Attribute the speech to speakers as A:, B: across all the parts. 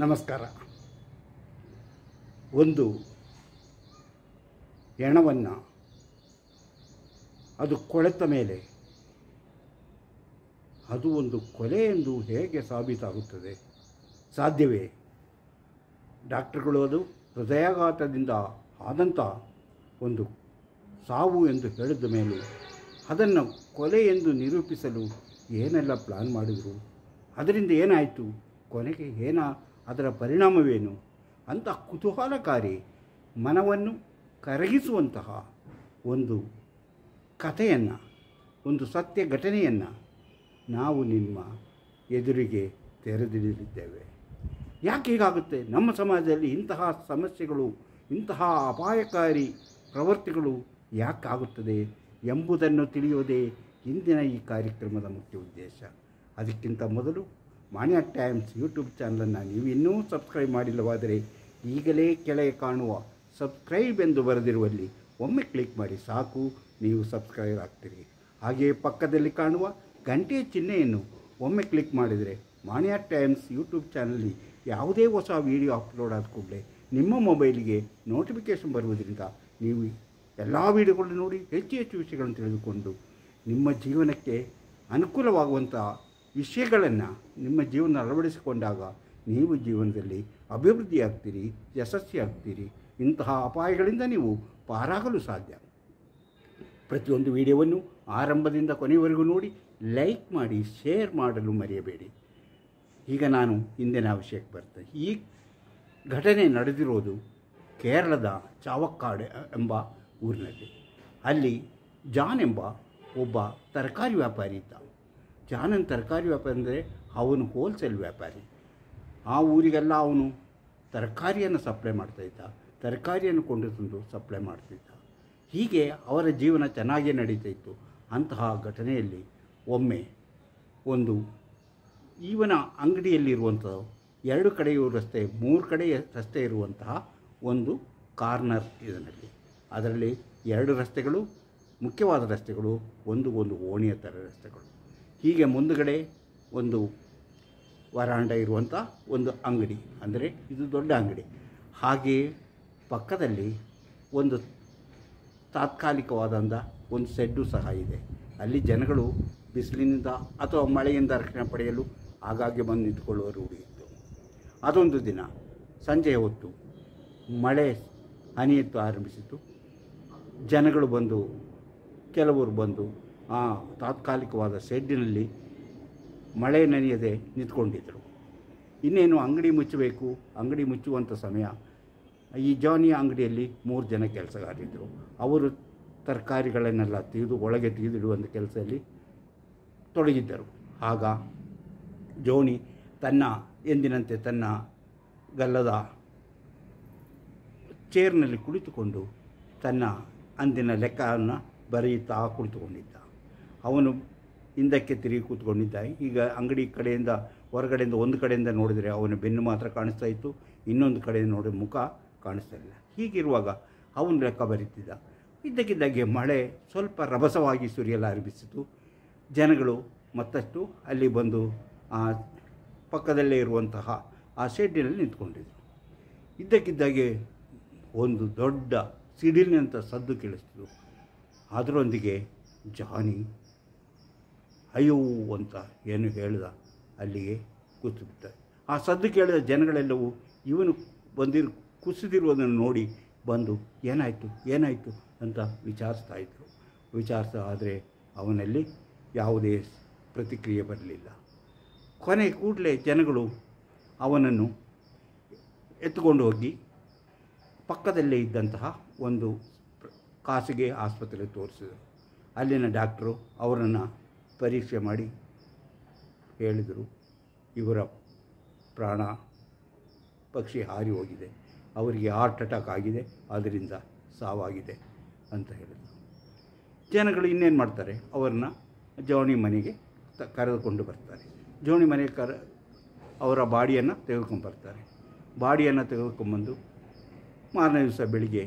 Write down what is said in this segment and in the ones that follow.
A: ನಮಸ್ಕಾರ. ಒಂದು ಹೆಣವನ್ನು ಅದು ಕೊಳೆತ ಮೇಲೆ ಅದು ಒಂದು ಕೊಲೆ ಎಂದು ಹೇಗೆ ಸಾಬೀತಾಗುತ್ತದೆ? ಸಾಧ್ಯವೇ? ಡಾಕ್ಟರ್ಗಳು ಅದು ಹೃದಯಾಘಾತದಿಂದ ಆದಂಥ ಒಂದು ಸಾವು ಎಂದು ಹೇಳಿದ ಮೇಲೂ ಅದನ್ನು ಕೊಲೆ ಎಂದು ನಿರೂಪಿಸಲು ಏನೆಲ್ಲ ಪ್ಲಾನ್ ಮಾಡಿದರು? ಅದರಿಂದ ಏನಾಯಿತು? ಕೊನೆಗೆ ಅದರ ಪರಿಣಾಮವೇನು ಅಂತ ಕುತೂಹಲಕಾರಿ, ಮನವನ್ನು ಕರಗಿಸುವಂತಹ ಒಂದು ಕಥೆಯನ್ನು, ಒಂದು ಸತ್ಯ ಘಟನೆಯನ್ನು ನಾವು ನಿಮ್ಮ ಎದುರಿಗೆ ತೆರೆದಿಡಲಿದ್ದೇವೆ. ಯಾಕೆ ಹೀಗಾಗುತ್ತೆ? ನಮ್ಮ ಸಮಾಜದಲ್ಲಿ ಇಂತಹ ಸಮಸ್ಯೆಗಳು, ಇಂತಹ ಅಪಾಯಕಾರಿ ಪ್ರವೃತ್ತಿಗಳು ಯಾಕಾಗುತ್ತದೆ ಎಂಬುದನ್ನು ತಿಳಿಯೋದೇ ಇಂದಿನ ಈ ಕಾರ್ಯಕ್ರಮದ ಮುಖ್ಯ ಉದ್ದೇಶ. ಅದಕ್ಕಿಂತ ಮೊದಲು ಮಾನ್ಯ ಟೈಮ್ಸ್ ಯೂಟ್ಯೂಬ್ ಚಾನಲನ್ನು ನೀವು ಇನ್ನೂ ಸಬ್ಸ್ಕ್ರೈಬ್ ಮಾಡಿಲ್ಲವಾದರೆ ಈಗಲೇ ಕೆಳಗೆ ಕಾಣುವ ಸಬ್ಸ್ಕ್ರೈಬ್ ಎಂದು ಬರೆದಿರುವಲ್ಲಿ ಒಮ್ಮೆ ಕ್ಲಿಕ್ ಮಾಡಿ ಸಾಕು, ನೀವು ಸಬ್ಸ್ಕ್ರೈಬ್ ಆಗ್ತೀರಿ. ಹಾಗೆಯೇ ಪಕ್ಕದಲ್ಲಿ ಕಾಣುವ ಗಂಟೆಯ ಚಿಹ್ನೆಯನ್ನು ಒಮ್ಮೆ ಕ್ಲಿಕ್ ಮಾಡಿದರೆ ಮಾನ್ಯ ಟೈಮ್ಸ್ ಯೂಟ್ಯೂಬ್ ಚಾನಲಲ್ಲಿ ಯಾವುದೇ ಹೊಸ ವೀಡಿಯೋ ಅಪ್ಲೋಡ್ ಆದ ಕೂಡಲೇ ನಿಮ್ಮ ಮೊಬೈಲಿಗೆ ನೋಟಿಫಿಕೇಷನ್ ಬರುವುದರಿಂದ ನೀವು ಎಲ್ಲ ವೀಡಿಯೋಗಳನ್ನು ನೋಡಿ ಹೆಚ್ಚು ಹೆಚ್ಚು ವಿಷಯಗಳನ್ನು ತಿಳಿದುಕೊಂಡು ನಿಮ್ಮ ಜೀವನಕ್ಕೆ ಅನುಕೂಲವಾಗುವಂಥ ವಿಷಯಗಳನ್ನು ನಿಮ್ಮ ಜೀವನ ಅಳವಡಿಸಿಕೊಂಡಾಗ ನೀವು ಜೀವನದಲ್ಲಿ ಅಭಿವೃದ್ಧಿ ಆಗ್ತೀರಿ, ಯಶಸ್ವಿಯಾಗ್ತೀರಿ. ಇಂತಹ ಅಪಾಯಗಳಿಂದ ನೀವು ಪಾರಾಗಲು ಸಾಧ್ಯ. ಪ್ರತಿಯೊಂದು ವಿಡಿಯೋವನ್ನು ಆರಂಭದಿಂದ ಕೊನೆಯವರೆಗೂ ನೋಡಿ, ಲೈಕ್ ಮಾಡಿ, ಶೇರ್ ಮಾಡಲು ಮರೆಯಬೇಡಿ. ಈಗ ನಾನು ಇಂದಿನ ವಿಷಯಕ್ಕೆ ಬರ್ತೇನೆ. ಈ ಘಟನೆ ನಡೆದಿರೋದು ಕೇರಳದ ಚಾವಕ್ಕಾಡು ಎಂಬ ಊರಿನಲ್ಲಿ. ಅಲ್ಲಿ ಜಾನ್ ಎಂಬ ಒಬ್ಬ ತರಕಾರಿ ವ್ಯಾಪಾರಿ ಇದ್ದ. ಜಾನನ್ ತರಕಾರಿ ವ್ಯಾಪಾರಿ ಅಂದರೆ ಅವನು ಹೋಲ್ಸೇಲ್ ವ್ಯಾಪಾರಿ. ಆ ಊರಿಗೆಲ್ಲ ಅವನು ತರಕಾರಿಯನ್ನು ಸಪ್ಲೈ ಮಾಡ್ತಾಯಿದ್ದ, ತರಕಾರಿಯನ್ನು ಕೊಂಡು ತಂದು ಸಪ್ಲೈ ಮಾಡ್ತಿದ್ದ. ಹೀಗೆ ಅವರ ಜೀವನ ಚೆನ್ನಾಗೇ ನಡೀತಾ ಇತ್ತು. ಅಂತಹ ಘಟನೆಯಲ್ಲಿ ಒಮ್ಮೆ ಒಂದು ಇವನ ಅಂಗಡಿಯಲ್ಲಿರುವಂಥದ್ದು 2 ಕಡೆಯೂ ರಸ್ತೆ, 3 ಕಡೆ ರಸ್ತೆ ಇರುವಂತಹ ಒಂದು ಕಾರ್ನರ್ ಇದರಲ್ಲಿ. ಅದರಲ್ಲಿ 2 ರಸ್ತೆಗಳು ಮುಖ್ಯವಾದ ರಸ್ತೆಗಳು, ಒಂದು ಓಣಿಯ ಥರ ರಸ್ತೆಗಳು. ಹೀಗೆ ಮುಂದುಗಡೆ ಒಂದು ವರಾಂಡ ಇರುವಂಥ ಒಂದು ಅಂಗಡಿ, ಅಂದರೆ ಇದು ದೊಡ್ಡ ಅಂಗಡಿ. ಹಾಗೆಯೇ ಪಕ್ಕದಲ್ಲಿ ಒಂದು ತಾತ್ಕಾಲಿಕವಾದಂಥ ಒಂದು ಸೆಡ್ಡು ಸಹ ಇದೆ. ಅಲ್ಲಿ ಜನಗಳು ಬಿಸಿಲಿನಿಂದ ಅಥವಾ ಮಳೆಯಿಂದ ರಕ್ಷಣೆ ಪಡೆಯಲು ಆಗಾಗ್ಗೆ ಬಂದು ನಿಂತುಕೊಳ್ಳುವ ರೂಢಿ ಇತ್ತು. ಅದೊಂದು ದಿನ ಸಂಜೆಯ ಹೊತ್ತು ಮಳೆ ಹನಿಯತ್ತು ಆರಂಭಿಸಿತು. ಜನಗಳು ಬಂದು, ಕೆಲವರು ಬಂದು ಆ ತಾತ್ಕಾಲಿಕವಾದ ಶೆಡ್ಡಿನಲ್ಲಿ ಮಳೆ ನೆನೆಯದೆ ನಿಂತ್ಕೊಂಡಿದ್ದರು. ಇನ್ನೇನು ಅಂಗಡಿ ಮುಚ್ಚಬೇಕು. ಅಂಗಡಿ ಮುಚ್ಚುವಂಥ ಸಮಯ. ಈ ಜಾನಿಯ ಅಂಗಡಿಯಲ್ಲಿ 3 ಜನ ಕೆಲಸಗಾರರಿದ್ದರು. ಅವರು ತರಕಾರಿಗಳನ್ನೆಲ್ಲ ಒಳಗೆ ತೆಗೆದಿಡುವಂಥ ಕೆಲಸದಲ್ಲಿ ತೊಡಗಿದ್ದರು. ಆಗ ಜೋನಿ ಎಂದಿನಂತೆ ತನ್ನ ಗಲ್ಲದ ಚೇರ್ನಲ್ಲಿ ಕುಳಿತುಕೊಂಡು ತನ್ನ ಅಂದಿನ ಲೆಕ್ಕವನ್ನು ಬರೆಯುತ್ತಾ ಕುಳಿತುಕೊಂಡಿದ್ದ. ಅವನು ಹಿಂದಕ್ಕೆ ತಿರುಗಿ ಕೂತ್ಕೊಂಡಿದ್ದ. ಈಗ ಅಂಗಡಿ ಕಡೆಯಿಂದ, ಹೊರಗಡೆಯಿಂದ ಒಂದು ಕಡೆಯಿಂದ ನೋಡಿದರೆ ಅವನ ಬೆನ್ನು ಮಾತ್ರ ಕಾಣಿಸ್ತಾ ಇತ್ತು, ಇನ್ನೊಂದು ಕಡೆಯಿಂದ ನೋಡಿದ ಮುಖ ಕಾಣಿಸ್ತಾ ಇಲ್ಲ. ಹೀಗಿರುವಾಗ ಅವನು ಲೆಕ್ಕ ಬರೀತಿದ್ದ. ಇದ್ದಕ್ಕಿದ್ದಾಗೆ ಮಳೆ ಸ್ವಲ್ಪ ರಭಸವಾಗಿ ಸುರಿಯಲಾರಂಭಿಸಿತು. ಜನಗಳು ಮತ್ತಷ್ಟು ಅಲ್ಲಿ ಬಂದು ಆ ಪಕ್ಕದಲ್ಲೇ ಇರುವಂತಹ ಆ ಶೆಡ್ಡಿನಲ್ಲಿ ನಿಂತ್ಕೊಂಡಿದ್ದರು. ಇದ್ದಕ್ಕಿದ್ದಾಗೆ ಒಂದು ದೊಡ್ಡ ಸಿಡಿಲಿನಂಥ ಸದ್ದು ಕೇಳಿಸ್ತು. ಅದರೊಂದಿಗೆ ಜಾನಿ ಅಯ್ಯೋ ಅಂತ ಏನು ಹೇಳ್ದ, ಅಲ್ಲಿಗೆ ಕೂತುಬಿಟ್ಟ. ಆ ಸದ್ದು ಕೇಳಿದ ಜನಗಳೆಲ್ಲವೂ ಇವನು ಕುಸಿದಿರುವುದನ್ನು ನೋಡಿ ಬಂದು ಏನಾಯಿತು ಅಂತ ವಿಚಾರಿಸ್ತಾ ಆದರೆ ಅವನಲ್ಲಿ ಯಾವುದೇ ಪ್ರತಿಕ್ರಿಯೆ ಬರಲಿಲ್ಲ. ಕೊನೆ ಕೂಡಲೇ ಜನಗಳು ಅವನನ್ನು ಎತ್ತುಕೊಂಡು ಹೋಗಿ ಪಕ್ಕದಲ್ಲೇ ಇದ್ದಂತಹ ಒಂದು ಖಾಸಗಿ ಆಸ್ಪತ್ರೆಗೆ ತೋರಿಸಿದರು. ಅಲ್ಲಿನ ಡಾಕ್ಟರು ಅವರನ್ನು ಪರೀಕ್ಷೆ ಮಾಡಿ ಹೇಳಿದರು, ಇವರ ಪ್ರಾಣ ಪಕ್ಷಿ ಹಾರಿ ಹೋಗಿದೆ, ಅವರಿಗೆ ಹಾರ್ಟ್ ಅಟ್ಯಾಕ್ ಆಗಿದೆ, ಅದರಿಂದ ಸಾವಾಗಿದೆ ಅಂತ ಹೇಳಿದರು. ಜನಗಳು ಇನ್ನೇನು ಮಾಡ್ತಾರೆ, ಅವರನ್ನ ಜೋನಿ ಮನೆಗೆ ಕರೆದುಕೊಂಡು ಬರ್ತಾರೆ. ಜೋನಿ ಮನೆಗೆ ಅವರ ಬಾಡಿಯನ್ನು ತೆಗೆದುಕೊಂಡ್ಬರ್ತಾರೆ. ಬಾಡಿಯನ್ನು ತೆಗೆದುಕೊಂಡ್ಬಂದು ಮಾರನೇ ದಿವಸ ಬೆಳಿಗ್ಗೆ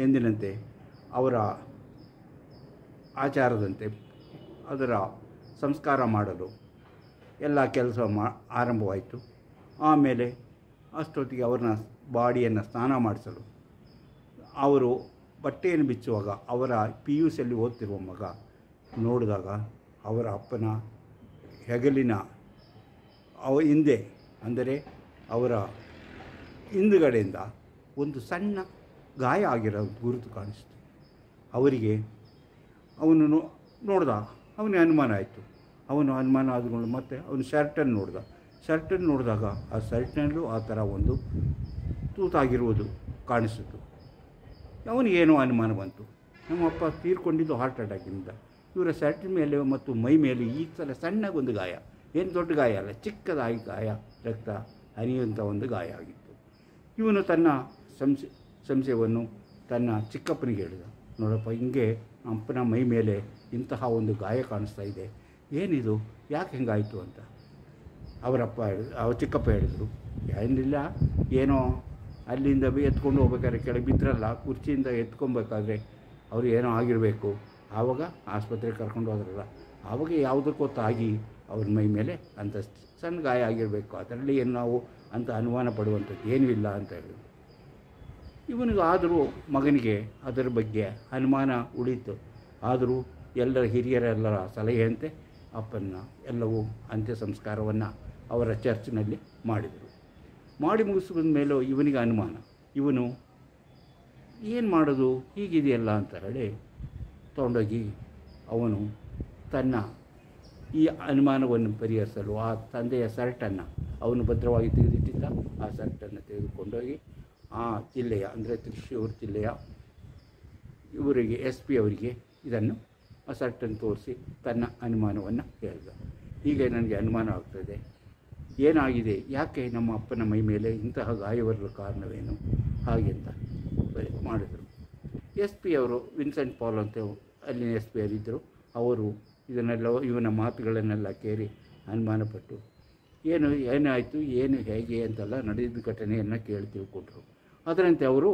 A: ಎಂದಿನಂತೆ ಅವರ ಆಚಾರದಂತೆ ಅದರ ಸಂಸ್ಕಾರ ಮಾಡಲು ಎಲ್ಲ ಕೆಲಸ ಆರಂಭವಾಯಿತು. ಆಮೇಲೆ ಅಷ್ಟೊತ್ತಿಗೆ ಅವ್ರನ್ನ ಬಾಡಿಯನ್ನು ಸ್ನಾನ ಮಾಡಿಸಲು ಅವರು ಬಟ್ಟೆಯನ್ನು ಬಿಚ್ಚುವಾಗ ಅವರ PUCಯಲ್ಲಿ ಓದ್ತಿರುವ ಮಗ ನೋಡಿದಾಗ ಅವರ ಅಪ್ಪನ ಹೆಗಲಿನ ಹಿಂದೆ, ಅಂದರೆ ಅವರ ಹಿಂದುಗಡೆಯಿಂದ ಒಂದು ಸಣ್ಣ ಗಾಯ ಆಗಿರೋ ಗುರುತು ಕಾಣಿಸ್ತು. ಅವರಿಗೆ ಅವನು ನೋಡ್ದ, ಅವನಿಗೆ ಅನುಮಾನ ಆಯಿತು. ಅವನು ಅನುಮಾನ ಆದ್ಕೊಂಡು ಮತ್ತೆ ಅವನು ಶರ್ಟನ್ನು ನೋಡಿದಾಗ ಆ ಶರ್ಟ್ನಲ್ಲೂ ಆ ಥರ ಒಂದು ತೂತಾಗಿರುವುದು ಕಾಣಿಸಿತು. ಅವನಿಗೇನೋ ಅನುಮಾನ ಬಂತು. ನಮ್ಮಪ್ಪ ತೀರ್ಕೊಂಡಿದ್ದು ಹಾರ್ಟ್ ಅಟ್ಯಾಕಿನಿಂದ. ಇವರ ಶರ್ಟಿನ ಮೇಲೆ ಮತ್ತು ಮೈ ಮೇಲೆ ಈ ಥರ ಸಣ್ಣಗೊಂದು ಗಾಯ, ಏನು ದೊಡ್ಡ ಗಾಯ ಅಲ್ಲ, ಚಿಕ್ಕದಾಗಿ ಗಾಯ, ರಕ್ತ ಹರಿಯುವಂಥ ಒಂದು ಗಾಯ ಆಗಿತ್ತು. ಇವನು ತನ್ನ ಸಂಶಯವನ್ನು ತನ್ನ ಚಿಕ್ಕಪ್ಪನಿಗೆ ಹೇಳಿದ. ನೋಡಪ್ಪ, ಹಿಂಗೆ ಅಪ್ಪನ ಮೈ ಮೇಲೆ ಇಂತಹ ಒಂದು ಗಾಯ ಕಾಣಿಸ್ತಾ ಇದೆ, ಏನಿದು, ಯಾಕೆ ಹೆಂಗಾಯಿತು ಅಂತ. ಅವ್ರ ಚಿಕ್ಕಪ್ಪ ಹೇಳಿದರು, ಏನಿಲ್ಲ, ಏನೋ ಅಲ್ಲಿಂದ ಎತ್ಕೊಂಡು ಹೋಗ್ಬೇಕಾದ್ರೆ ಕೆಳಗೆ ಬಿದ್ದರಲ್ಲ, ಕುರ್ಚಿಯಿಂದ ಎತ್ಕೊಬೇಕಾದ್ರೆ ಅವ್ರು ಏನೋ ಆಗಿರಬೇಕು. ಆವಾಗ ಆಸ್ಪತ್ರೆಗೆ ಕರ್ಕೊಂಡು ಹೋದ್ರಲ್ಲ, ಆವಾಗ ಯಾವುದಕ್ಕೂ ತಾಗಿ ಅವ್ರ ಮೈ ಮೇಲೆ ಅಂಥ ಸಣ್ಣ ಗಾಯ ಆಗಿರಬೇಕು, ಅದರಲ್ಲಿ ಏನು ನಾವು ಅಂತ ಅನುಮಾನ ಪಡುವಂಥದ್ದು ಏನೂ ಇಲ್ಲ ಅಂತ ಹೇಳಿದರು. ಇವನಿಗೆ ಆದರೂ ಮಗನಿಗೆ ಅದರ ಬಗ್ಗೆ ಅನುಮಾನ ಉಳಿಯಿತು. ಆದರೂ ಎಲ್ಲರ ಹಿರಿಯರೆಲ್ಲರ ಸಲಹೆಯಂತೆ ಅಪ್ಪನ ಎಲ್ಲವೂ ಅಂತ್ಯ ಸಂಸ್ಕಾರವನ್ನು ಅವರ ಚರ್ಚ್ನಲ್ಲಿ ಮಾಡಿದರು. ಮಾಡಿ ಮುಗಿಸಿದ ಮೇಲೂ ಇವನಿಗೆ ಅನುಮಾನ, ಇವನು ಏನು ಮಾಡೋದು, ಹೀಗಿದೆಯಲ್ಲ ಅಂತ ಹೇಳಿ ತೊಗೊಂಡೋಗಿ ಅವನು ತನ್ನ ಈ ಅನುಮಾನವನ್ನು ಪರಿಹರಿಸಲು ಆ ತಂದೆಯ ಶರ್ಟನ್ನು ಅವನು ಭದ್ರವಾಗಿ ತೆಗೆದಿಟ್ಟಿದ್ದ ಆ ಶರ್ಟನ್ನು ತೆಗೆದುಕೊಂಡೋಗಿ ಆ ಜಿಲ್ಲೆಯ, ಅಂದರೆ ತ್ರಿಶೂರು ಜಿಲ್ಲೆಯ ಇವರಿಗೆ SP ಅವರಿಗೆ ಇದನ್ನು ಆ ಶರ್ಟನ್ನು ತೋರಿಸಿ ತನ್ನ ಅನುಮಾನವನ್ನು ಹೇಳಿದ. ಹೀಗೆ ನನಗೆ ಅನುಮಾನ ಆಗ್ತದೆ, ಏನಾಗಿದೆ, ಯಾಕೆ ನಮ್ಮ ಅಪ್ಪನ ಮೈ ಮೇಲೆ ಇಂತಹ ಗಾಯ ಬರಲು ಕಾರಣವೇನು, ಹಾಗೆ ಅಂತ ಮಾಡಿದರು. SP ಅವರು ವಿನ್ಸೆಂಟ್ ಪಾಲ್ ಅಂತ ಅಲ್ಲಿನ SP ಅವರಿದ್ದರು. ಅವರು ಇದನ್ನೆಲ್ಲ ಇವನ ಮಾತುಗಳನ್ನೆಲ್ಲ ಕೇಳಿ ಅನುಮಾನಪಟ್ಟು ಏನಾಯಿತು, ಏನು ಹೇಗೆ ಅಂತೆಲ್ಲ ನಡೆದಿದ್ದ ಘಟನೆಯನ್ನು ಕೇಳಿ ತಿಳ್ಕೊಂಡ್ರು. ಅದರಂತೆ ಅವರು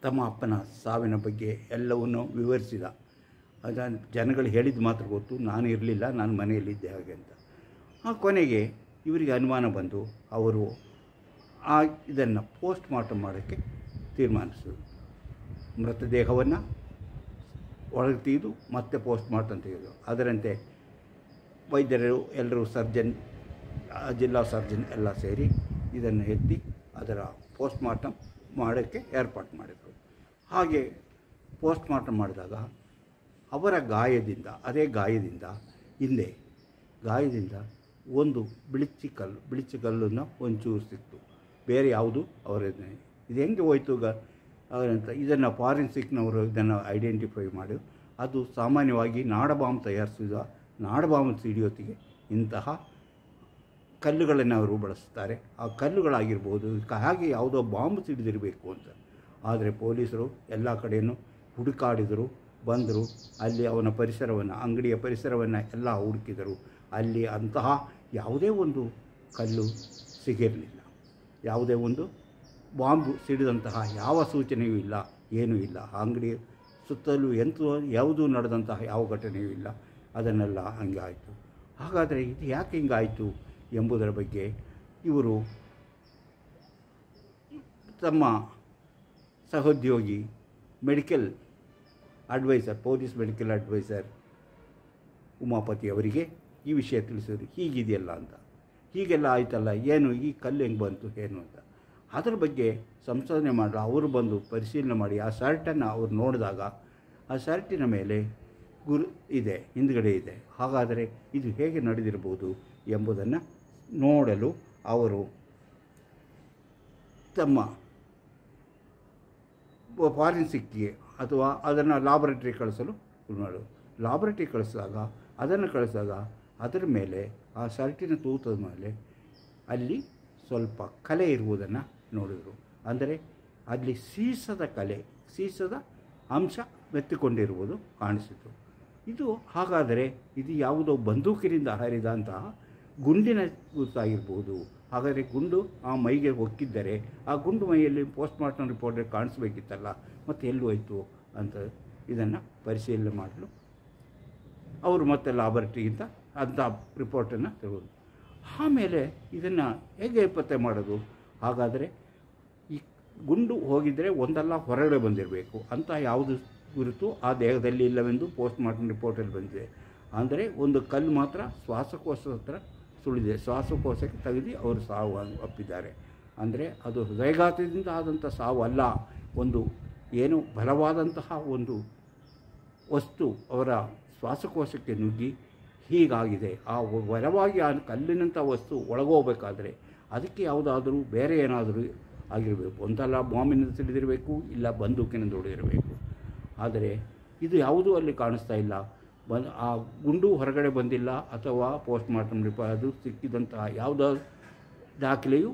A: ತಮ್ಮ ಅಪ್ಪನ ಸಾವಿನ ಬಗ್ಗೆ ಎಲ್ಲವನ್ನೂ ವಿವರಿಸಿದ. ಅದನ್ನು ಜನಗಳು ಹೇಳಿದ ಮಾತ್ರ ಗೊತ್ತು, ನಾನು ಇರಲಿಲ್ಲ, ನಾನು ಮನೆಯಲ್ಲಿದ್ದೆ ಹಾಗೆ ಅಂತ. ಆ ಕೊನೆಗೆ ಇವರಿಗೆ ಅನುಮಾನ ಬಂದು ಅವರು ಇದನ್ನು ಪೋಸ್ಟ್ ಮಾರ್ಟಮ್ ಮಾಡೋಕ್ಕೆ ತೀರ್ಮಾನಿಸಿದರು. ಮೃತದೇಹವನ್ನು ಒಳಗೆ ತೆಗೆದು ಮತ್ತೆ ಪೋಸ್ಟ್ ಮಾರ್ಟಮ್ ತೆಗೆದು, ಅದರಂತೆ ವೈದ್ಯರು ಎಲ್ಲರೂ ಜಿಲ್ಲಾ ಸರ್ಜನ್ ಎಲ್ಲ ಸೇರಿ ಇದನ್ನು ಎತ್ತಿ ಅದರ ಪೋಸ್ಟ್ ಮಾರ್ಟಮ್ ಮಾಡೋಕ್ಕೆ ಏರ್ಪಾಡು ಮಾಡಿದರು. ಹಾಗೆ ಪೋಸ್ಟ್ ಮಾರ್ಟಮ್ ಮಾಡಿದಾಗ ಅವರ ಅದೇ ಗಾಯದಿಂದ ಹಿಂದೆ ಒಂದು ಬಿಳಿಚಿ ಕಲ್ಲನ್ನು ಒಂಚೂರು ಸಿಕ್ತು, ಬೇರೆ ಯಾವುದು ಅವರನ್ನೇ. ಇದು ಹೆಂಗೆ ಹೋಯ್ತು ಅಂತ ಇದನ್ನು ಫಾರೆನ್ಸಿಕ್ನವರು ಇದನ್ನು ಐಡೆಂಟಿಫೈ ಮಾಡಿ, ಅದು ಸಾಮಾನ್ಯವಾಗಿ ನಾಡಬಾಂಬ್ ತಯಾರಿಸಿದ ನಾಡಬಾಂಬ್ ಸಿಡಿಯೋತ್ತಿಗೆ ಇಂತಹ ಕಲ್ಲುಗಳನ್ನು ಅವರು ಬಳಸ್ತಾರೆ. ಆ ಕಲ್ಲುಗಳಾಗಿರ್ಬೋದು, ಹಾಗೆ ಯಾವುದೋ ಬಾಂಬ್ ಸಿಡಿದಿರಬೇಕು ಅಂತ. ಆದರೆ ಪೊಲೀಸರು ಎಲ್ಲ ಕಡೆಯೂ ಹುಡುಕಾಡಿದರು, ಬಂದರು. ಅಲ್ಲಿ ಅವನ ಅಂಗಡಿಯ ಪರಿಸರವನ್ನು ಎಲ್ಲ ಹುಡುಕಿದರು. ಅಲ್ಲಿ ಅಂತಹ ಯಾವುದೇ ಒಂದು ಕಲ್ಲು ಸಿಗಿರಲಿಲ್ಲ. ಯಾವುದೇ ಒಂದು ಬಾಂಬ್ ಸಿಡಿದಂತಹ ಯಾವ ಸೂಚನೆಯೂ ಇಲ್ಲ, ಏನೂ ಇಲ್ಲ. ಆ ಅಂಗಡಿ ಸುತ್ತಲೂ ಯಾವುದೂ ನಡೆದಂತಹ ಯಾವ ಘಟನೆಯೂ ಇಲ್ಲ. ಅದನ್ನೆಲ್ಲ ಹಂಗೆ ಆಯಿತು. ಹಾಗಾದರೆ ಇದು ಯಾಕೆ ಹಿಂಗಾಯಿತು ಎಂಬುದರ ಬಗ್ಗೆ ಇವರು ತಮ್ಮ ಸಹೋದ್ಯೋಗಿ ಪೊಲೀಸ್ ಮೆಡಿಕಲ್ ಅಡ್ವೈಸರ್ ಉಮಾಪತಿ ಅವರಿಗೆ ಈ ವಿಷಯ ತಿಳಿಸಿದ್ರು. ಹೀಗಿದೆಯಲ್ಲ ಅಂತ, ಹೀಗೆಲ್ಲ ಆಯ್ತಲ್ಲ, ಏನು ಈ ಕಲ್ಲು ಹೆಂಗೆ ಬಂತು ಏನು ಅಂತ. ಅದರ ಬಗ್ಗೆ ಸಂಶೋಧನೆ ಮಾಡಲು ಅವರು ಬಂದು ಪರಿಶೀಲನೆ ಮಾಡಿ ಆ ಶರ್ಟನ್ನು ಅವರು ನೋಡಿದಾಗ ಆ ಶರ್ಟಿನ ಮೇಲೆ ಹಿಂದುಗಡೆ ಇದೆ. ಹಾಗಾದರೆ ಇದು ಹೇಗೆ ನಡೆದಿರ್ಬೋದು ಎಂಬುದನ್ನು ನೋಡಲು ಅವರು ತಮ್ಮ ಫಾರೆನ್ಸಿಕ್ಗೆ ಅಥವಾ ಅದನ್ನು ಲ್ಯಾಬೊರೇಟರಿ ಕಳಿಸಲು ಲ್ಯಾಬೊರೇಟರಿ ಕಳಿಸಿದಾಗ ಅದರ ಮೇಲೆ ಆ ಶರ್ಟಿನ ತೂತದ ಮೇಲೆ ಅಲ್ಲಿ ಸ್ವಲ್ಪ ಕಲೆ ಇರುವುದನ್ನು ನೋಡಿದರು. ಅಂದರೆ ಅಲ್ಲಿ ಸೀಸದ ಅಂಶ ಮೆತ್ತಿಕೊಂಡಿರುವುದು ಕಾಣಿಸಿತು. ಹಾಗಾದರೆ ಇದು ಯಾವುದೋ ಬಂದೂಕಿನಿಂದ ಹರಿದಂತಹ ಗುಂಡಿನ ಗುರುತಾಗಿರ್ಬೋದು. ಹಾಗಾದರೆ ಗುಂಡು ಆ ಮೈಗೆ ಹೊಕ್ಕಿದ್ದರೆ ಆ ಗುಂಡು ಮೈಯಲ್ಲಿ ಪೋಸ್ಟ್ ಮಾರ್ಟಮ್ ರಿಪೋರ್ಟಲ್ಲಿ ಕಾಣಿಸ್ಬೇಕಿತ್ತಲ್ಲ, ಮತ್ತು ಎಲ್ಲಿ ಹೋಯಿತು ಅಂತ ಇದನ್ನು ಪರಿಶೀಲನೆ ಮಾಡಲು ಅವರು ಮತ್ತೆ ಲ್ಯಾಬೊರೇಟರಿಗಿಂತ ಅಂಥ ರಿಪೋರ್ಟನ್ನು ತೆಗೆದು ಆಮೇಲೆ ಇದನ್ನು ಹೇಗೆ ಪತ್ತೆ ಮಾಡೋದು ಹಾಗಾದರೆ ಈ ಗುಂಡು ಹೋಗಿದ್ದರೆ ಒಂದಲ್ಲ ಹೊರಗಡೆ ಬಂದಿರಬೇಕು ಅಂತ ಯಾವುದು ಗುರುತು ಆ ದೇಹದಲ್ಲಿ ಇಲ್ಲವೆಂದು ಪೋಸ್ಟ್ ಮಾರ್ಟಮ್ ರಿಪೋರ್ಟಲ್ಲಿ ಬಂದಿದೆ. ಅಂದರೆ ಒಂದು ಕಲ್ಲು ಮಾತ್ರ ಶ್ವಾಸಕೋಶದ ಹತ್ರ ಸುಳಿದೆ, ಶ್ವಾಸಕೋಶಕ್ಕೆ ತೆಗೆದು ಅವರು ಸಾವು ಅಪ್ಪಿದ್ದಾರೆ. ಅಂದರೆ ಅದು ಹೃದಯಘಾತದಿಂದ ಆದಂಥ ಸಾವು ಅಲ್ಲ, ಒಂದು ಏನು ಬಲವಾದಂತಹ ಒಂದು ವಸ್ತು ಅವರ ಶ್ವಾಸಕೋಶಕ್ಕೆ ನುಗ್ಗಿ ಹೀಗಾಗಿದೆ. ಆ ಬಲವಾಗಿ ಆ ಕಲ್ಲಿನಂಥ ವಸ್ತು ಒಳಗೋಗಬೇಕಾದ್ರೆ ಅದಕ್ಕೆ ಯಾವುದಾದ್ರೂ ಬೇರೆ ಏನಾದರೂ ಆಗಿರಬೇಕು, ಒಂದಲ್ಲ ಬಾಂಬಿನಿಂದ ಸಿಡಿದಿರಬೇಕು, ಇಲ್ಲ ಬಂದೂಕಿನಿಂದ ಹೊಡೆದಿರಬೇಕು. ಆದರೆ ಇದು ಯಾವುದೂ ಅಲ್ಲಿ ಕಾಣಿಸ್ತಾ ಇಲ್ಲ. ಆ ಗುಂಡು ಹೊರಗಡೆ ಬಂದಿಲ್ಲ ಅಥವಾ ಪೋಸ್ಟ್ ಮಾರ್ಟಮ್ ರಿಪೋರ್ಟ್ ಅದು ಸಿಕ್ಕಿದಂತಹ ಯಾವುದೋ ದಾಖಲೆಯೂ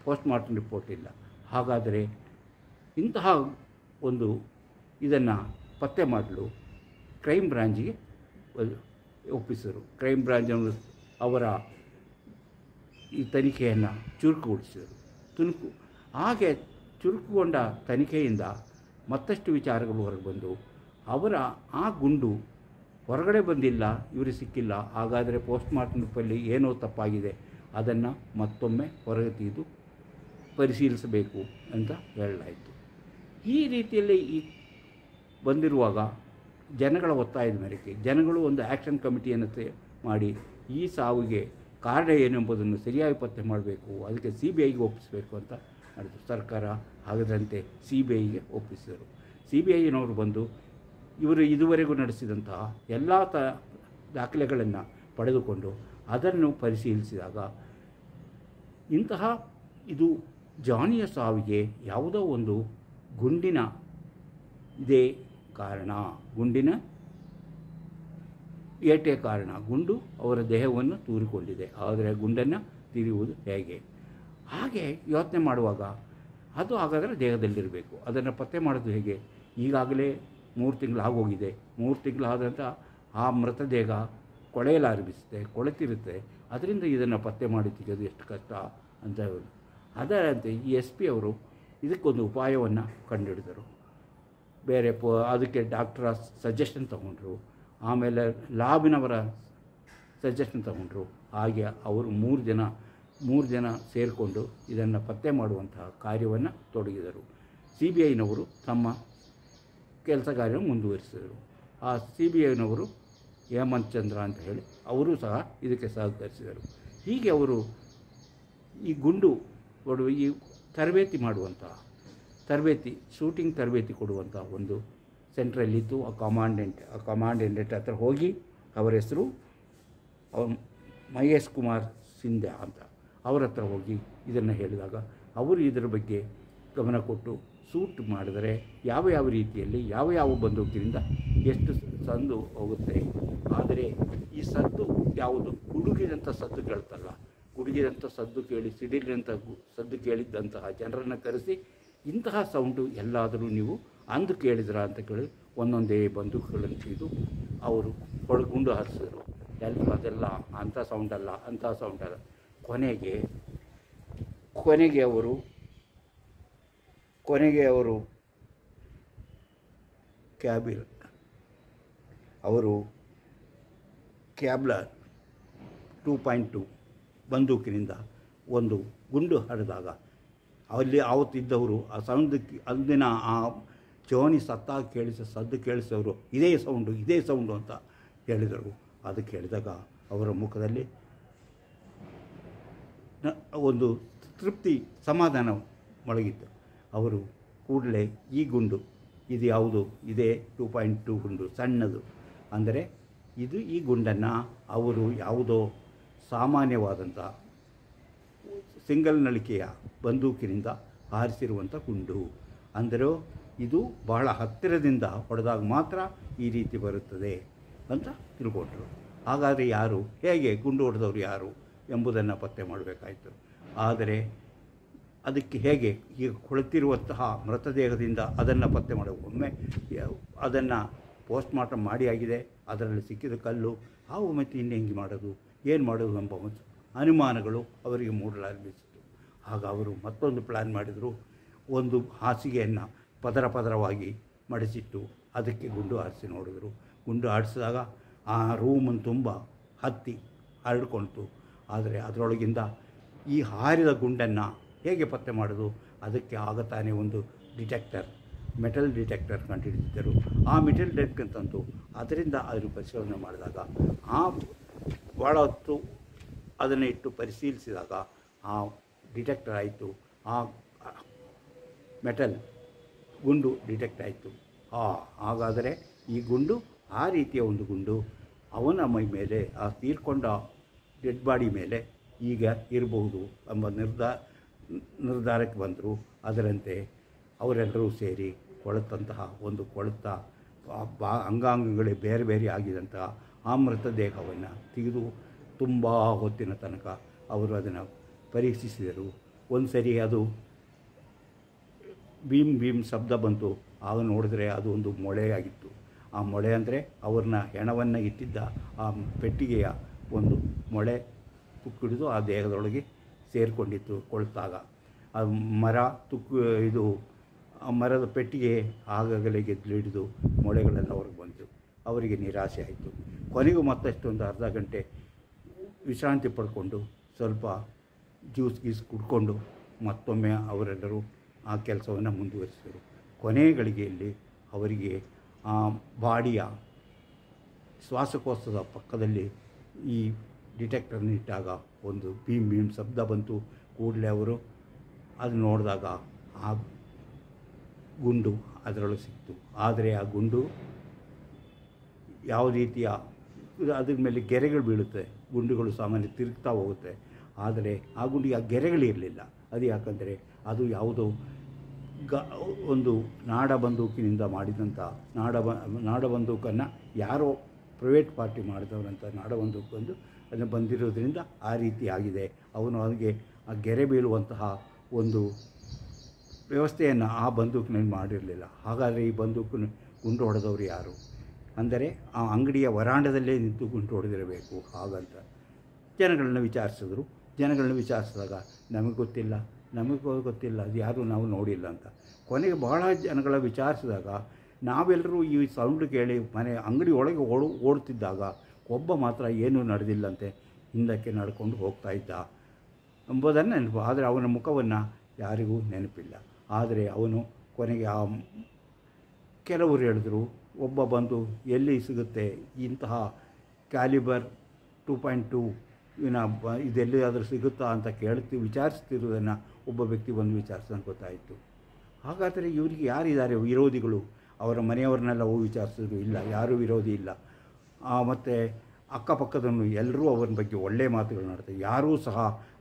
A: ಪೋಸ್ಟ್ ಮಾರ್ಟಮ್ ರಿಪೋರ್ಟ್ ಇಲ್ಲ. ಹಾಗಾದರೆ ಇಂತಹ ಒಂದು ಇದನ್ನು ಪತ್ತೆ ಮಾಡಲು ಕ್ರೈಮ್ ಬ್ರಾಂಚಿಗೆ ಒಪ್ಪಿಸಿದರು. ಕ್ರೈಮ್ ಬ್ರಾಂಚನ್ನು ಅವರ ಈ ತನಿಖೆಯನ್ನು ಚುರುಕುಗೊಳಿಸಿದರು. ಹಾಗೆ ಚುರುಕುಗೊಂಡ ತನಿಖೆಯಿಂದ ಮತ್ತಷ್ಟು ವಿಚಾರಗಳು ಹೊರಗೆ ಬಂದು ಅವರ ಆ ಗುಂಡು ಹೊರಗಡೆ ಬಂದಿಲ್ಲ, ಇವರು ಸಿಕ್ಕಿಲ್ಲ, ಹಾಗಾದರೆ ಪೋಸ್ಟ್ ಮಾರ್ಟಮ್ ರಿಪೋರ್ಟಲ್ಲಿ ಏನೋ ತಪ್ಪಾಗಿದೆ, ಅದನ್ನು ಮತ್ತೊಮ್ಮೆ ಹೊರಗೆ ತೆಗೆದು ಪರಿಶೀಲಿಸಬೇಕು ಅಂತ ಹೇಳಲಾಯಿತು. ಈ ರೀತಿಯಲ್ಲಿ ಈ ಬಂದಿರುವಾಗ ಜನಗಳ ಒತ್ತಾಯದ ಮೇರೆಗೆ ಜನಗಳು ಒಂದು ಆ್ಯಕ್ಷನ್ ಕಮಿಟಿಯನ್ನು ಮಾಡಿ ಈ ಸಾವಿಗೆ ಕಾರಣ ಏನೆಂಬುದನ್ನು ಸರಿಯಾಗಿ ಪತ್ತೆ ಮಾಡಬೇಕು, ಅದಕ್ಕೆ CBIಗೆ ಒಪ್ಪಿಸಬೇಕು ಅಂತ ಮಾಡಿದ್ರು. ಸರ್ಕಾರ ಹಾಗದಂತೆ CBIಗೆ ಒಪ್ಪಿಸಿದರು. CBIನವರು ಬಂದು ಇವರು ಇದುವರೆಗೂ ನಡೆಸಿದಂತಹ ಎಲ್ಲ ದಾಖಲೆಗಳನ್ನು ಪಡೆದುಕೊಂಡು ಅದನ್ನು ಪರಿಶೀಲಿಸಿದಾಗ ಇಂತಹ ಇದು ಜಾನಿಯ ಸಾವಿಗೆ ಯಾವುದೋ ಒಂದು ಗುಂಡಿನ ಇದೇ ಕಾರಣ, ಗುಂಡಿನ ಏಟೆ ಕಾರಣ. ಗುಂಡು ಅವರ ದೇಹವನ್ನು ತೂರಿಕೊಂಡಿದೆ, ಆದರೆ ಗುಂಡನ್ನು ತಿರುವುದು ಹೇಗೆ? ಹಾಗೆ ಯೋಚನೆ ಮಾಡುವಾಗ ಅದು ಹಾಗಾದರೆ ದೇಹದಲ್ಲಿರಬೇಕು, ಅದನ್ನು ಪತ್ತೆ ಮಾಡೋದು ಹೇಗೆ? ಈಗಾಗಲೇ 3 ತಿಂಗಳು ಆಗೋಗಿದೆ. 3 ತಿಂಗಳಾದಂಥ ಆ ಮೃತದೇಹ ಕೊಳೆಯಲಾರಂಭಿಸುತ್ತೆ, ಕೊಳೆತಿರುತ್ತೆ. ಅದರಿಂದ ಇದನ್ನು ಪತ್ತೆ ಮಾಡಿ ತೆಗೆಯೋದು ಎಷ್ಟು ಕಷ್ಟ ಅಂತ ಹೇಳಿ ಅದರಂತೆ ಈ SP ಅವರು ಇದಕ್ಕೊಂದು ಉಪಾಯವನ್ನು ಕಂಡುಹಿಡಿದರು. ಬೇರೆ ಅದಕ್ಕೆ ಡಾಕ್ಟರ ಸಜೆಷನ್ ತಗೊಂಡ್ರು, ಆಮೇಲೆ ಲ್ಯಾಬಿನವರ ಸಜೆಷನ್ ತಗೊಂಡ್ರು. ಹಾಗೆ ಅವರು 3 ಜನ ಸೇರಿಕೊಂಡು ಇದನ್ನು ಪತ್ತೆ ಮಾಡುವಂತಹ ಕಾರ್ಯವನ್ನು ತೊಡಗಿದರು. CBIನವರು ತಮ್ಮ ಕೆಲಸ ಕಾರ್ಯವನ್ನು ಮುಂದುವರಿಸಿದರು. ಆ CBIನವರು ಹೇಮಂತ್ ಚಂದ್ರ ಅಂತ ಹೇಳಿ ಅವರು ಸಹ ಇದಕ್ಕೆ ಸಹಕರಿಸಿದರು. ಹೀಗೆ ಅವರು ಈ ಗುಂಡು ಕೊಡುವ ಈ ತರಬೇತಿ ಮಾಡುವಂತಹ ಶೂಟಿಂಗ್ ತರಬೇತಿ ಕೊಡುವಂಥ ಒಂದು ಸೆಂಟ್ರಲ್ಲಿತ್ತು. ಆ ಕಮಾಂಡೆಂಟ್ ಹತ್ರ ಹೋಗಿ ಅವರ ಹೆಸರು ಮಹೇಶ್ ಕುಮಾರ್ ಸಿಂಧೆ ಅಂತ, ಅವರ ಹತ್ರ ಹೋಗಿ ಇದನ್ನು ಹೇಳಿದಾಗ ಅವರು ಇದರ ಬಗ್ಗೆ ಗಮನ ಕೊಟ್ಟು ಶೂಟ್ ಮಾಡಿದರೆ ಯಾವ ರೀತಿಯಲ್ಲಿ ಯಾವ ಬಂದೂಕಿನಿಂದ ಎಷ್ಟು ಸಂದು ಹೋಗುತ್ತೆ. ಆದರೆ ಈ ಸದ್ದು ಯಾವುದು ಗುಡುಗಿದಂಥ ಸದ್ದು ಕೇಳ್ತಲ್ಲ, ಗುಡುಗಿದಂಥ ಸದ್ದು ಕೇಳಿ ಸಿಡಿಲಿನಂಥ ಸದ್ದು ಕೇಳಿದ್ದಂತಹ ಜನರನ್ನು ಕರೆಸಿ ಇಂತಹ ಸೌಂಡು ಎಲ್ಲಾದರೂ ನೀವು ಅಂದು ಕೇಳಿದ್ರ ಅಂತ ಕೇಳಿ ಒಂದೊಂದೇ ಬಂದೂಕುಗಳನ್ನು ತೆಗೆದು ಅವರು ಗುಂಡು ಹಾರಿಸಿದ್ರು. ಎಲ್ಲರೂ ಅದೆಲ್ಲ ಅಂಥ ಸೌಂಡಲ್ಲ. ಕೊನೆಗೆ ಅವರು ಕ್ಯಾಬ್ಲರ್ 2.2 ಬಂದೂಕಿನಿಂದ ಒಂದು ಗುಂಡು ಹರಿದಾಗ ಅಲ್ಲಿ ಆವತ್ತಿದ್ದವರು ಆ ಸೌಂಡಕ್ಕೆ ಅಂದಿನ ಆ ಜೋನಿ ಸತ್ತಾಗಿ ಸದ್ದು ಕೇಳಿಸೋರು ಇದೇ ಸೌಂಡು ಅಂತ ಹೇಳಿದರು. ಅದಕ್ಕೆ ಹೇಳಿದಾಗ ಅವರ ಮುಖದಲ್ಲಿ ಒಂದು ತೃಪ್ತಿ, ಸಮಾಧಾನ ಮೊಳಗಿತ್ತು. ಅವರು ಕೂಡಲೇ ಈ ಗುಂಡು ಇದು ಯಾವುದು, ಇದೇ 2.2 ಗುಂಡು, ಸಣ್ಣದು. ಅಂದರೆ ಈ ಗುಂಡನ್ನು ಅವರು ಯಾವುದೋ ಸಾಮಾನ್ಯವಾದಂಥ ಸಿಂಗಲ್ ನಳಿಕೆಯ ಬಂದೂಕಿನಿಂದ ಹಾರಿಸಿರುವಂಥ ಗುಂಡು, ಅಂದರೆ ಇದು ಬಹಳ ಹತ್ತಿರದಿಂದ ಹೊಡೆದಾಗ ಮಾತ್ರ ಈ ರೀತಿ ಬರುತ್ತದೆ ಅಂತ ತಿಳ್ಕೊಂಡ್ರು. ಹಾಗಾದರೆ ಹೇಗೆ ಗುಂಡು ಹೊಡೆದವರು ಯಾರು ಎಂಬುದನ್ನು ಪತ್ತೆ ಮಾಡಬೇಕಾಯಿತು. ಆದರೆ ಅದಕ್ಕೆ ಹೇಗೆ ಈಗ ಕೊಳೆತಿರುವಂತಹ ಮೃತದೇಹದಿಂದ ಅದನ್ನು ಪತ್ತೆ ಮಾಡಬೇಕು. ಒಮ್ಮೆ ಅದನ್ನು ಪೋಸ್ಟ್ ಮಾರ್ಟಮ್ ಮಾಡಿ ಆಗಿದೆ, ಅದರಲ್ಲಿ ಸಿಕ್ಕಿದ ಕಲ್ಲು ಮತ್ತೆ ಹೆಂಗೆ ಮಾಡೋದು, ಏನು ಮಾಡೋದು ಎಂಬ ಅನುಮಾನಗಳು ಅವರಿಗೆ ಮೂಡಲಾರಂಭಿಸಿತು. ಆಗ ಅವರು ಮತ್ತೊಂದು ಪ್ಲ್ಯಾನ್ ಮಾಡಿದರು. ಒಂದು ಹಾಸಿಗೆಯನ್ನು ಪದರವಾಗಿ ಮಡಿಸಿಟ್ಟು ಅದಕ್ಕೆ ಗುಂಡು ಹಾರಿಸಿ ನೋಡಿದ್ರು. ಗುಂಡು ಹಾರಿಸಿದಾಗ ಆ ರೂಮನ್ನು ತುಂಬ ಹರಡಿಕೊಳ್ತು. ಆದರೆ ಅದರೊಳಗಿಂದ ಈ ಹಾರಿದ ಗುಂಡನ್ನು ಹೇಗೆ ಪತ್ತೆ ಮಾಡೋದು? ಅದಕ್ಕೆ ಆಗ ತಾನೇ ಒಂದು ಡಿಟೆಕ್ಟರ್, ಮೆಟಲ್ ಡಿಟೆಕ್ಟರ್ ಕಂಡುಹಿಡಿದಿದ್ದರು. ಆ ಮೆಟಲ್ ಡಿಟೆಕ್ಟರ್ ತಂದು ಅದರಿಂದ ಅವರು ಪರಿಶೋಧನೆ ಮಾಡಿದಾಗ ಭಾಳ ಹೊತ್ತು ಅದನ್ನು ಇಟ್ಟು ಪರಿಶೀಲಿಸಿದಾಗ ಆ ಡಿಟೆಕ್ಟರ್ ಆಯಿತು. ಆ ಮೆಟಲ್ ಗುಂಡು ಡಿಟೆಕ್ಟ್ ಆಯಿತು. ಹಾಗಾದರೆ ಈ ಗುಂಡು ಆ ರೀತಿಯ ಒಂದು ಗುಂಡು ಅವನ ಮೈ ಮೇಲೆ, ಆ ತೀರ್ಕೊಂಡ ಡೆಡ್ ಬಾಡಿ ಮೇಲೆ ಈಗ ಇರಬಹುದು ಎಂಬ ನಿರ್ಧಾರಕ್ಕೆ ಬಂದರು. ಅದರಂತೆ ಅವರೆಲ್ಲರೂ ಸೇರಿ ಕೊಳೆತಂತಹ ಒಂದು ಕೊಳೆತ ಅಂಗಾಂಗಗಳೇ ಬೇರೆ ಬೇರೆ ಆಗಿದಂತಹ ಆ ಮೃತದೇಹವನ್ನು ತೆಗೆದು ತುಂಬ ಹೊತ್ತಿನ ತನಕ ಅವರು ಅದನ್ನು ಪರೀಕ್ಷಿಸಿದರು. ಒಂದು ಸರಿ ಅದು ಭೀಮ್ ಶಬ್ದ ಬಂತು. ಆಗ ನೋಡಿದ್ರೆ ಅದು ಒಂದು ಮೊಳೆಯಾಗಿತ್ತು. ಆ ಮೊಳೆ ಅಂದರೆ ಅವ್ರನ್ನ ಹೆಣವನ್ನು ಇಟ್ಟಿದ್ದ ಆ ಪೆಟ್ಟಿಗೆಯ ಒಂದು ಮೊಳೆ ತುಕ್ಕಿಡಿದು ಆ ದೇಹದೊಳಗೆ ಸೇರಿಕೊಂಡಿತ್ತು ಕೊಳ್ತಾಗ. ಆ ಇದು ಮರದ ಪೆಟ್ಟಿಗೆ ಆಗಾಗಲೇ ಗೆದ್ದಲಿಡಿದು ಮೊಳೆಗಳೆಲ್ಲ ಅವ್ರಿಗೆ ಬಂತು. ಅವರಿಗೆ ನಿರಾಸೆ ಆಯಿತು. ಕೊನೆಗೂ ಮತ್ತಷ್ಟು ಒಂದು ಅರ್ಧ ಗಂಟೆ ವಿಶ್ರಾಂತಿ ಪಡ್ಕೊಂಡು ಸ್ವಲ್ಪ ಜ್ಯೂಸ್ ಕುಡ್ಕೊಂಡು ಮತ್ತೊಮ್ಮೆ ಅವರೆಲ್ಲರೂ ಆ ಕೆಲಸವನ್ನು ಮುಂದುವರಿಸಿದರು. ಕೊನೆಯ ಗಳಿಗೆಯಲ್ಲಿ ಅವರಿಗೆ ಆ ಬಾಡಿಯ ಶ್ವಾಸಕೋಶದ ಪಕ್ಕದಲ್ಲಿ ಈ ಡಿಟೆಕ್ಟರ್ನ ಇಟ್ಟಾಗ ಒಂದು ಭೀಮ್ ಶಬ್ದ ಬಂತು. ಕೂಡಲೇ ಅವರು ಅದು ನೋಡಿದಾಗ ಆ ಗುಂಡು ಅದರೊಳಗೆ ಸಿಕ್ತು. ಆದರೆ ಆ ಗುಂಡು ಯಾವ ರೀತಿಯ, ಅದ್ರ ಮೇಲೆ ಗೆರೆಗಳು ಬೀಳುತ್ತೆ, ಗುಂಡುಗಳು ಸಾಮಾನ್ಯ ತಿರುಗ್ತಾ ಹೋಗುತ್ತೆ. ಆದರೆ ಆ ಗುಂಡಿಗೆ ಆ ಗೆರೆಗಳಿರಲಿಲ್ಲ. ಅದು ಯಾಕಂದರೆ ಅದು ಯಾವುದೋ ಒಂದು ನಾಡಬಂದೂಕಿನಿಂದ ಮಾಡಿದಂಥ ನಾಡಬಂದೂಕನ್ನು ಯಾರೋ ಪ್ರೈವೇಟ್ ಪಾರ್ಟಿ ಮಾಡಿದವರಂಥ ನಾಡಬಂದೂಕೊಂದು ಅದನ್ನು ಬಂದಿರೋದ್ರಿಂದ ಆ ರೀತಿ ಆಗಿದೆ. ಅವನು ಅವನಿಗೆ ಆ ಗೆರೆ ಬೀಳುವಂತಹ ಒಂದು ವ್ಯವಸ್ಥೆಯನ್ನು ಆ ಬಂದೂಕಿನಲ್ಲಿ ಮಾಡಿರಲಿಲ್ಲ. ಹಾಗಾದರೆ ಈ ಬಂದೂಕನ್ನು ಗುಂಡು ಹೊಡೆದವರು ಯಾರು? ಅಂದರೆ ಆ ಅಂಗಡಿಯ ವರಾಂಡದಲ್ಲೇ ನಿಂತು ಗುಂಡು ಹೊಡೆದಿರಬೇಕು. ಹಾಗಂತ ಜನಗಳನ್ನ ವಿಚಾರಿಸಿದಾಗ ನಮಗೆ ಗೊತ್ತಿಲ್ಲ, ಅದು ಯಾರೂ ನಾವು ನೋಡಿಲ್ಲ ಅಂತ. ಕೊನೆಗೆ ಬಹಳ ಜನಗಳ ವಿಚಾರಿಸಿದಾಗ ನಾವೆಲ್ಲರೂ ಈ ಸೌಂಡ್ ಕೇಳಿ ಅಂಗಡಿ ಒಳಗೆ ಓಡ್ತಿದ್ದಾಗ ಒಬ್ಬ ಮಾತ್ರ ಏನೂ ನಡೆದಿಲ್ಲಂತೆ, ಹಿಂದಕ್ಕೆ ನಡ್ಕೊಂಡು ಹೋಗ್ತಾ ಇದ್ದ ಎಂಬುದನ್ನು ನೆನಪು. ಆದರೆ ಅವನ ಮುಖವನ್ನು ಯಾರಿಗೂ ನೆನಪಿಲ್ಲ. ಆದರೆ ಅವನು ಕೊನೆಗೆ ಕೆಲವರು ಹೇಳಿದ್ರು, ಒಬ್ಬ ಬಂದು ಎಲ್ಲಿ ಸಿಗುತ್ತೆ ಇಂತಹ ಕ್ಯಾಲಿಬರ್ 2.2 ಇದೆಲ್ಲಿಯಾದರೂ ಸಿಗುತ್ತಾ ಅಂತ ವಿಚಾರಿಸ್ತಿರುವುದನ್ನು ಒಬ್ಬ ವ್ಯಕ್ತಿ ಬಂದು ವಿಚಾರಿಸೋದು ಗೊತ್ತಾಯಿತು. ಹಾಗಾದರೆ ಇವರಿಗೆ ಯಾರಿದ್ದಾರೆ ವಿರೋಧಿಗಳು? ಅವರ ಮನೆಯವರನ್ನೆಲ್ಲ ಹೋಗಿ ವಿಚಾರಿಸಿದ್ರು, ಇಲ್ಲ, ಯಾರೂ ವಿರೋಧಿ ಇಲ್ಲ. ಮತ್ತು ಅಕ್ಕಪಕ್ಕದನ್ನು ಎಲ್ಲರೂ ಅವನ ಬಗ್ಗೆ ಒಳ್ಳೆಯ ಮಾತುಗಳು ಮಾಡ್ತಾರೆ. ಯಾರೂ ಸಹ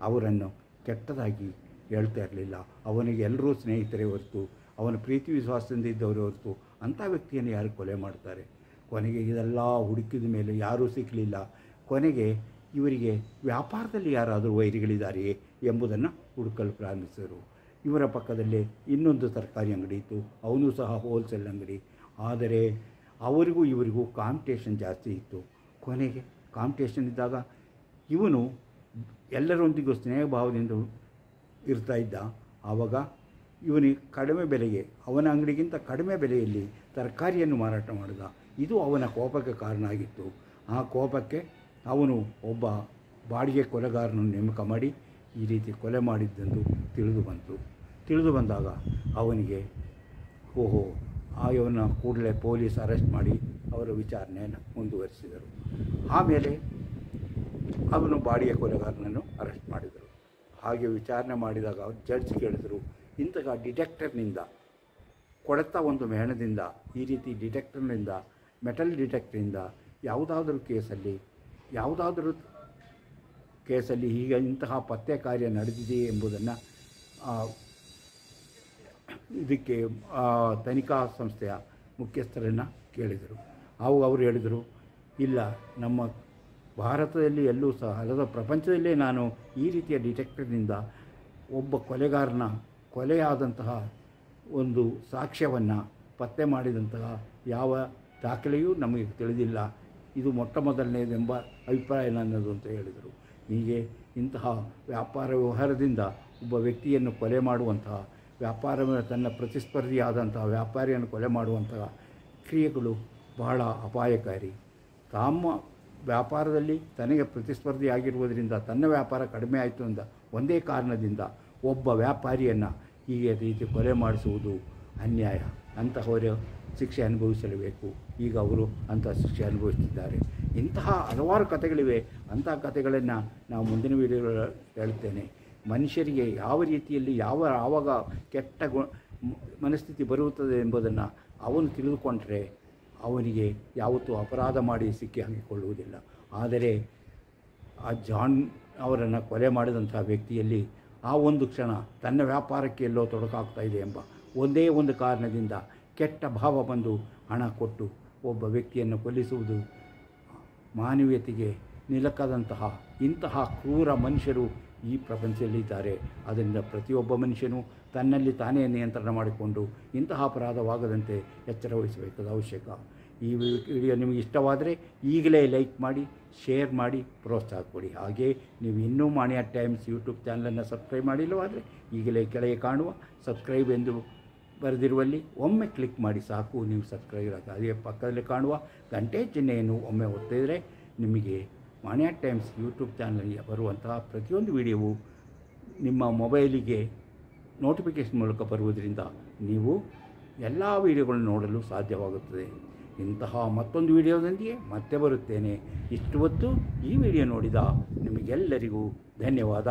A: ಅವರನ್ನು ಕೆಟ್ಟದಾಗಿ ಹೇಳ್ತಾ ಇರಲಿಲ್ಲ. ಅವನಿಗೆ ಎಲ್ಲರೂ ಸ್ನೇಹಿತರೇ ಹೊರತು, ಅವನ ಪ್ರೀತಿ ವಿಶ್ವಾಸದಿಂದ ಇದ್ದವರೇ ಹೊರತು ಅಂಥ ವ್ಯಕ್ತಿಯನ್ನು ಯಾರು ಕೊಲೆ ಮಾಡ್ತಾರೆ? ಕೊನೆಗೆ ಇದೆಲ್ಲ ಹುಡುಕಿದ ಮೇಲೆ ಯಾರೂ ಸಿಕ್ಕಲಿಲ್ಲ. ಕೊನೆಗೆ ಇವರಿಗೆ ವ್ಯಾಪಾರದಲ್ಲಿ ಯಾರಾದರೂ ವೈರಿಗಳಿದ್ದಾರೆಯೇ ಎಂಬುದನ್ನು ಹುಡುಕಲು ಪ್ರಾರಂಭಿಸಿದರು. ಇವರ ಪಕ್ಕದಲ್ಲೇ ಇನ್ನೊಂದು ತರಕಾರಿ ಅಂಗಡಿ ಇತ್ತು, ಅವನು ಸಹ ಹೋಲ್ಸೇಲ್ ಅಂಗಡಿ. ಆದರೆ ಅವರಿಗೂ ಇವರಿಗೂ ಕಾಂಪಿಟೇಷನ್ ಜಾಸ್ತಿ ಇತ್ತು. ಕೊನೆಗೆ ಕಾಂಪಿಟೇಷನ್ ಇದ್ದಾಗ ಇವನು ಎಲ್ಲರೊಂದಿಗೂ ಸ್ನೇಹ ಭಾವದಿಂದ ಇರ್ತಾ ಇದ್ದ. ಆವಾಗ ಇವನಿಗೆ ಕಡಿಮೆ ಬೆಲೆಗೆ, ಅವನ ಅಂಗಡಿಗಿಂತ ಕಡಿಮೆ ಬೆಲೆಯಲ್ಲಿ ತರಕಾರಿಯನ್ನು ಮಾರಾಟ ಮಾಡಿದ. ಇದು ಅವನ ಕೋಪಕ್ಕೆ ಕಾರಣ ಆಗಿತ್ತು. ಆ ಕೋಪಕ್ಕೆ ಅವನು ಒಬ್ಬ ಬಾಡಿಗೆ ಕೊಲೆಗಾರನನ್ನು ನೇಮಕ ಮಾಡಿ ಈ ರೀತಿ ಕೊಲೆ ಮಾಡಿದ್ದೆಂದು ತಿಳಿದು ಬಂದಾಗ ಅವನಿಗೆ ಇವನ ಕೂಡಲೇ ಪೊಲೀಸ್ ಅರೆಸ್ಟ್ ಮಾಡಿ ಅವರ ವಿಚಾರಣೆಯನ್ನು ಮುಂದುವರಿಸಿದರು. ಆಮೇಲೆ ಅವನು ಬಾಡಿಗೆ ಕೊಲೆಗಾರನನ್ನು ಅರೆಸ್ಟ್ ಮಾಡಿದರು. ಹಾಗೆ ವಿಚಾರಣೆ ಮಾಡಿದಾಗ ಅವರು ಜಡ್ಜ್ ಕೇಳಿದರು, ಇಂತಹ ಡಿಟೆಕ್ಟರ್ನಿಂದ, ಕೊಳೆತ ಒಂದು ಮೇಣದಿಂದ, ಈ ರೀತಿ ಡಿಟೆಕ್ಟರ್ನಿಂದ, ಮೆಟಲ್ ಡಿಟೆಕ್ಟರಿಂದ ಯಾವುದಾದ್ರೂ ಕೇಸಲ್ಲಿ ಈಗ ಇಂತಹ ಪತ್ತೆ ಕಾರ್ಯ ನಡೆದಿದೆಯೇ ಎಂಬುದನ್ನು ಇದಕ್ಕೆ ತನಿಖಾ ಸಂಸ್ಥೆಯ ಮುಖ್ಯಸ್ಥರನ್ನು ಕೇಳಿದರು. ಅವರು ಹೇಳಿದರು, ಇಲ್ಲ, ನಮ್ಮ ಭಾರತದಲ್ಲಿ ಎಲ್ಲೂ ಸಹ ಅಲ್ಲದ ಪ್ರಪಂಚದಲ್ಲೇ ನಾನು ಈ ರೀತಿಯ ಡಿಟೆಕ್ಟರ್ನಿಂದ ಒಬ್ಬ ಕೊಲೆಗಾರನ ಕೊಲೆಯಾದಂತಹ ಒಂದು ಸಾಕ್ಷ್ಯವನ್ನು ಪತ್ತೆ ಮಾಡಿದಂತಹ ಯಾವ ದಾಖಲೆಯೂ ನಮಗೆ ತಿಳಿದಿಲ್ಲ. ಇದು ಮೊಟ್ಟ ಮೊದಲನೇದೆಂಬ ಅಭಿಪ್ರಾಯ ನನ್ನದು ಅಂತ ಹೇಳಿದರು. ಹೀಗೆ ಇಂತಹ ವ್ಯಾಪಾರ ವ್ಯವಹಾರದಿಂದ ಒಬ್ಬ ವ್ಯಕ್ತಿಯನ್ನು ಕೊಲೆ ಮಾಡುವಂತಹ, ತನ್ನ ಪ್ರತಿಸ್ಪರ್ಧಿಯಾದಂತಹ ವ್ಯಾಪಾರಿಯನ್ನು ಕೊಲೆ ಮಾಡುವಂತಹ ಕ್ರಿಯೆಗಳು ಬಹಳ ಅಪಾಯಕಾರಿ. ತಮ್ಮ ವ್ಯಾಪಾರದಲ್ಲಿ ತನಗೆ ಪ್ರತಿಸ್ಪರ್ಧಿಯಾಗಿರುವುದರಿಂದ ತನ್ನ ವ್ಯಾಪಾರ ಕಡಿಮೆ ಆಯಿತು ಅಂತ ಒಂದೇ ಕಾರಣದಿಂದ ಒಬ್ಬ ವ್ಯಾಪಾರಿಯನ್ನು ಹೀಗೆ ರೀತಿ ಕೊಲೆ ಮಾಡಿಸುವುದು ಅನ್ಯಾಯ. ಅಂತಹವರು ಶಿಕ್ಷೆ ಅನುಭವಿಸಲೇಬೇಕು. ಈಗ ಅವರು ಅಂಥ ಶಿಕ್ಷೆ ಅನುಭವಿಸ್ತಿದ್ದಾರೆ. ಇಂತಹ ಹಲವಾರು ಕಥೆಗಳಿವೆ. ಅಂಥ ಕಥೆಗಳನ್ನು ನಾವು ಮುಂದಿನ ವೀಡಿಯೋಗಳಲ್ಲಿ ಹೇಳ್ತೇನೆ. ಮನುಷ್ಯರಿಗೆ ಯಾವ ರೀತಿಯಲ್ಲಿ ಆವಾಗ ಕೆಟ್ಟ ಮನಸ್ಥಿತಿ ಬರುತ್ತದೆ ಎಂಬುದನ್ನು ಅವನು ತಿಳಿದುಕೊಂಡರೆ ಅವನಿಗೆ ಯಾವತ್ತೂ ಅಪರಾಧ ಮಾಡಿ ಸಿಕ್ಕಿ ಹಾಕಿಕೊಳ್ಳುವುದಿಲ್ಲ. ಆದರೆ ಆ ಜಾನ್ ಅವರನ್ನು ಕೊಲೆ ಮಾಡಿದಂಥ ವ್ಯಕ್ತಿಯಲ್ಲಿ ಆ ಒಂದು ಕ್ಷಣ ತನ್ನ ವ್ಯಾಪಾರಕ್ಕೆ ಎಲ್ಲೋ ತೊಡಕಾಗ್ತಾ ಇದೆ ಎಂಬ ಒಂದೇ ಒಂದು ಕಾರಣದಿಂದ ಕೆಟ್ಟ ಭಾವ ಬಂದು ಹಣ ಕೊಟ್ಟು ಒಬ್ಬ ವ್ಯಕ್ತಿಯನ್ನು ಕೊಲ್ಲಿಸುವುದು ಮಾನವೀಯತೆಗೆ ನಿಲುಕದಂತಹ ಇಂತಹ ಕ್ರೂರ ಮನುಷ್ಯರು ಈ ಪ್ರಪಂಚದಲ್ಲಿದ್ದಾರೆ. ಅದರಿಂದ ಪ್ರತಿಯೊಬ್ಬ ಮನುಷ್ಯನು ತನ್ನಲ್ಲಿ ತಾನೇ ನಿಯಂತ್ರಣ ಮಾಡಿಕೊಂಡು ಇಂತಹ ಅಪರಾಧವಾಗದಂತೆ ಎಚ್ಚರ ವಹಿಸಬೇಕಾದ ಅವಶ್ಯಕ. ಈ ವಿಡಿಯೋ ನಿಮಗೆ ಇಷ್ಟವಾದರೆ ಈಗಲೇ ಲೈಕ್ ಮಾಡಿ, ಶೇರ್ ಮಾಡಿ, ಪ್ರೋತ್ಸಾಹ ಕೊಡಿ. ಹಾಗೆ ನೀವು ಇನ್ನೂ ಮಾಣಿಯ ಟೈಮ್ಸ್ ಯೂಟ್ಯೂಬ್ ಚಾನಲನ್ನು ಸಬ್ಸ್ಕ್ರೈಬ್ ಮಾಡಿಲ್ಲವಾದರೆ ಈಗಲೇ ಕೆಳಗೆ ಕಾಣುವ ಸಬ್ಸ್ಕ್ರೈಬ್ ಎಂದು ಬರೆದಿರುವಲ್ಲಿ ಒಮ್ಮೆ ಕ್ಲಿಕ್ ಮಾಡಿ ಸಾಕು, ನೀವು ಸಬ್ಸ್ಕ್ರೈಬ್ ಆಗುತ್ತೆ. ಅದೇ ಪಕ್ಕದಲ್ಲಿ ಕಾಣುವ ಗಂಟೆ ಚಿಹ್ನೆಯನ್ನು ಒಮ್ಮೆ ಒತ್ತಿದರೆ ನಿಮಗೆ ಮಾಣಿಯ ಟೈಮ್ಸ್ ಯೂಟ್ಯೂಬ್ ಚಾನಲ್ಗೆ ಬರುವಂತಹ ಪ್ರತಿಯೊಂದು ವಿಡಿಯೋವು ನಿಮ್ಮ ಮೊಬೈಲಿಗೆ ನೋಟಿಫಿಕೇಷನ್ ಮೂಲಕ ಬರುವುದರಿಂದ ನೀವು ಎಲ್ಲ ವಿಡಿಯೋಗಳನ್ನು ನೋಡಲು ಸಾಧ್ಯವಾಗುತ್ತದೆ. ಇಂತಹ ಮತ್ತೊಂದು ವಿಡಿಯೋದೊಂದಿಗೆ ಮತ್ತೆ ಬರುತ್ತೇನೆ. ಇಷ್ಟು ಹೊತ್ತು ಈ ವಿಡಿಯೋ ನೋಡಿದ ನಿಮಗೆಲ್ಲರಿಗೂ ಧನ್ಯವಾದ.